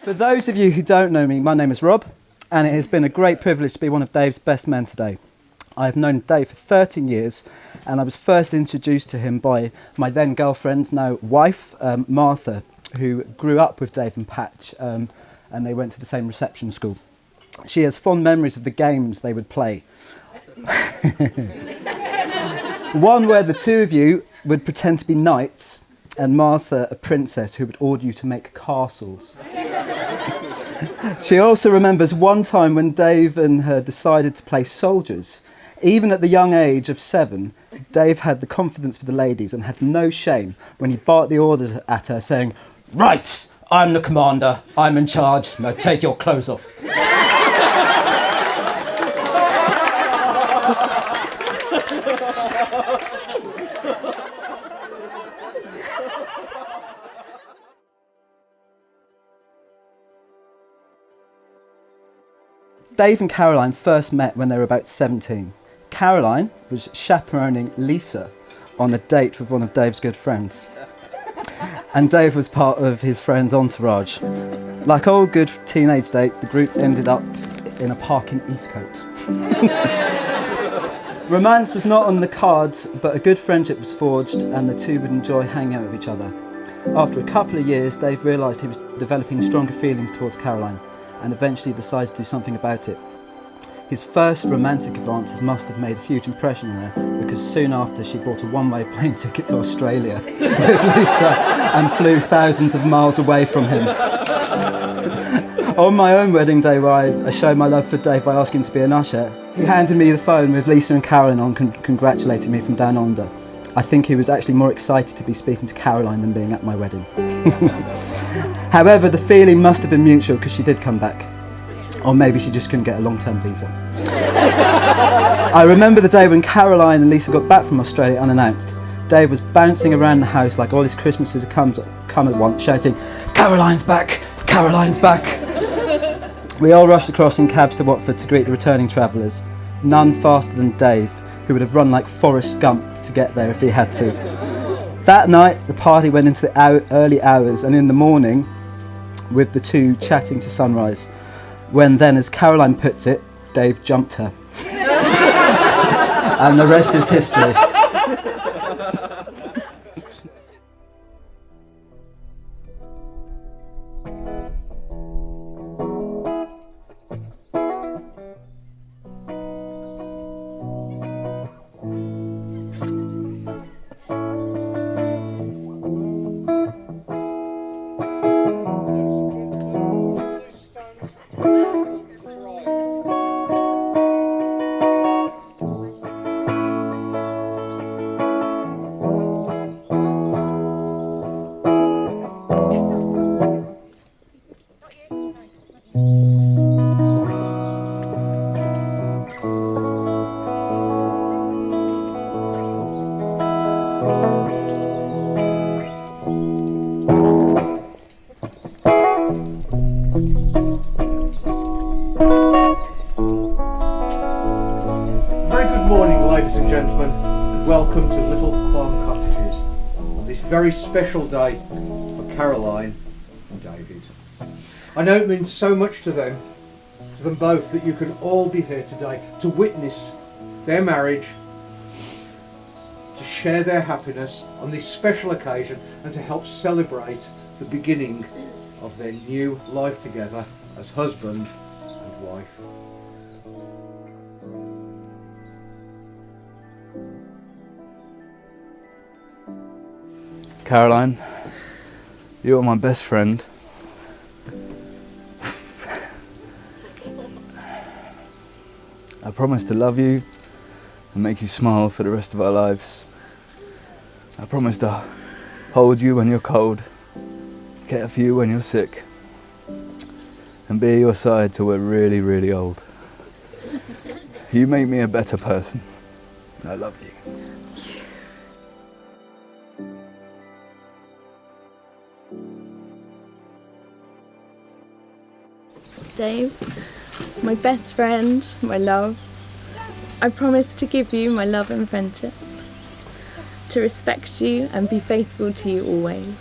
For those of you who don't know me, my name is Rob, and it has been a great privilege to be one of Dave's best men today. I have known Dave for 13 years, and I was first introduced to him by my then girlfriend, now wife, Martha, who grew up with Dave and Patch, and they went to the same reception school. She has fond memories of the games they would play. One where the two of you would pretend to be knights, and Martha a princess who would order you to make castles. She also remembers one time when Dave and her decided to play soldiers. Even at the young age of 7, Dave had the confidence for the ladies and had no shame when he barked the orders at her, saying, "Right, I'm the commander, I'm in charge, now take your clothes off." Dave and Caroline first met when they were about 17. Caroline was chaperoning Lisa on a date with one of Dave's good friends. And Dave was part of his friend's entourage. Like all good teenage dates, the group ended up in a park in Eastcote. Romance was not on the cards, but a good friendship was forged and the two would enjoy hanging out with each other. After a couple of years, Dave realised he was developing stronger feelings towards Caroline, and eventually decided to do something about it. His first romantic advances must have made a huge impression on her, because soon after she bought a one-way plane ticket to Australia with Lisa and flew thousands of miles away from him. On my own wedding day, where I showed my love for Dave by asking him to be an usher, he handed me the phone with Lisa and Caroline on, congratulating me from down under. I think he was actually more excited to be speaking to Caroline than being at my wedding. However, the feeling must have been mutual because she did come back. Or maybe she just couldn't get a long-term visa. I remember the day when Caroline and Lisa got back from Australia unannounced. Dave was bouncing around the house like all his Christmases had come at once, shouting, "Caroline's back! Caroline's back!" We all rushed across in cabs to Watford to greet the returning travellers. None faster than Dave, who would have run like Forrest Gump to get there if he had to. That night, the party went into the early hours, and in the morning, with the two chatting to sunrise, when then, as Caroline puts it, Dave jumped her. And the rest is history. Ladies and gentlemen, and welcome to Little Quarme Cottages on this very special day for Caroline and David. I know it means so much to them both, that you can all be here today to witness their marriage, to share their happiness on this special occasion, and to help celebrate the beginning of their new life together as husband and wife. Caroline, you are my best friend. I promise to love you and make you smile for the rest of our lives. I promise to hold you when you're cold, care for you when you're sick, and be at your side till we're really, really old. You make me a better person. I love you. Dave, my best friend, my love, I promise to give you my love and friendship, to respect you and be faithful to you always.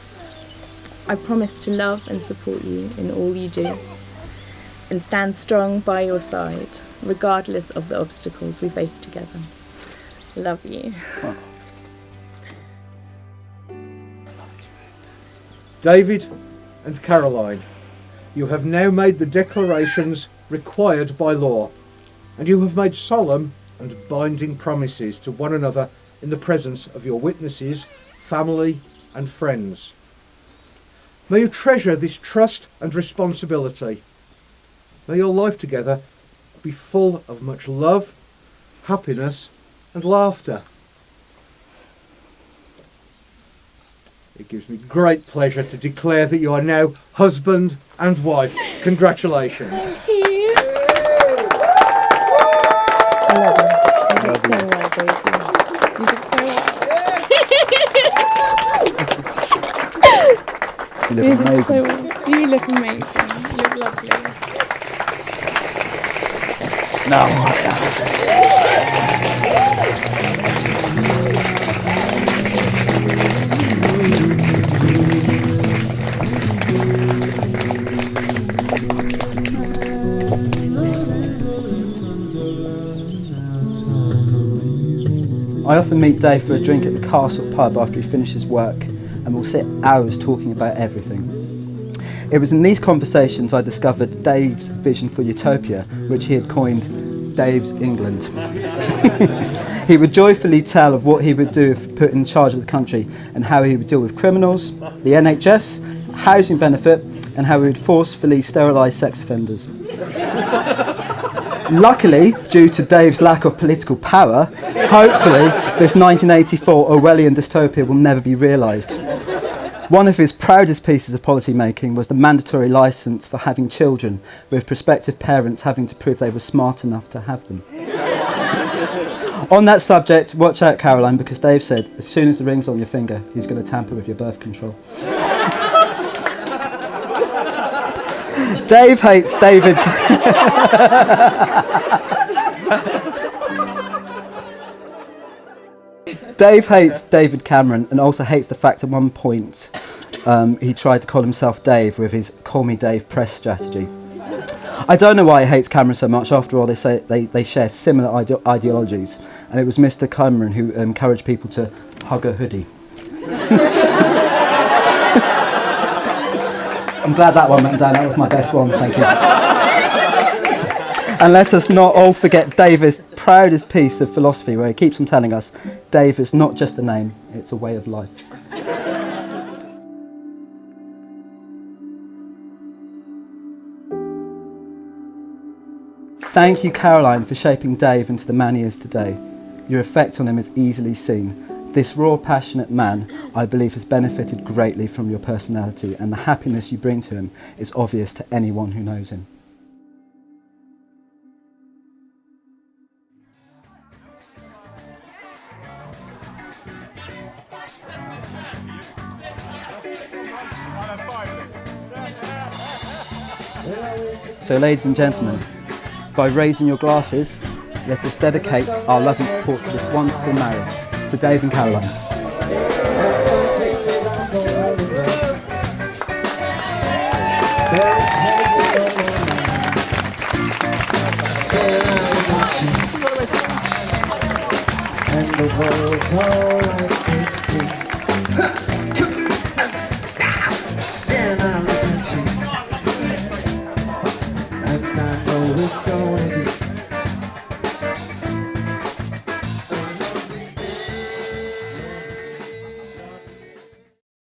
I promise to love and support you in all you do and stand strong by your side, regardless of the obstacles we face together. Love you. David and Caroline, you have now made the declarations required by law, and you have made solemn and binding promises to one another in the presence of your witnesses, family and friends. May you treasure this trust and responsibility. May your life together be full of much love, happiness and laughter. It gives me great pleasure to declare that you are now husband and wife. Congratulations. Thank you. I love you. You did so well, baby. You did so well. You look You did amazing. so well. You look amazing. You look lovely. No. I often meet Dave for a drink at the Castle pub after he finishes work, and we'll sit hours talking about everything. It was in these conversations I discovered Dave's vision for utopia, which he had coined Dave's England. He would joyfully tell of what he would do if put in charge of the country, and how he would deal with criminals, the NHS, housing benefit, and how he would forcefully sterilise sex offenders. Luckily, due to Dave's lack of political power, hopefully this 1984 Orwellian dystopia will never be realised. One of his proudest pieces of policy making was the mandatory licence for having children, with prospective parents having to prove they were smart enough to have them. On that subject, watch out, Caroline, because Dave said as soon as the ring's on your finger, he's going to tamper with your birth control. Dave hates David. Dave hates David Cameron, and also hates the fact at one point he tried to call himself Dave with his Call Me Dave press strategy. I don't know why he hates Cameron so much. After all, they say they share similar ideologies, and it was Mr. Cameron who encouraged people to hug a hoodie. I'm glad that one went down. That was my best one, thank you. And let us not all forget David's proudest piece of philosophy, where he keeps on telling us Dave is not just a name, it's a way of life. Thank you, Caroline, for shaping Dave into the man he is today. Your effect on him is easily seen. This raw, passionate man, I believe, has benefited greatly from your personality, and the happiness you bring to him is obvious to anyone who knows him. So, ladies and gentlemen, by raising your glasses, let us dedicate our love and support to this wonderful marriage, to Dave and Caroline. And the walls are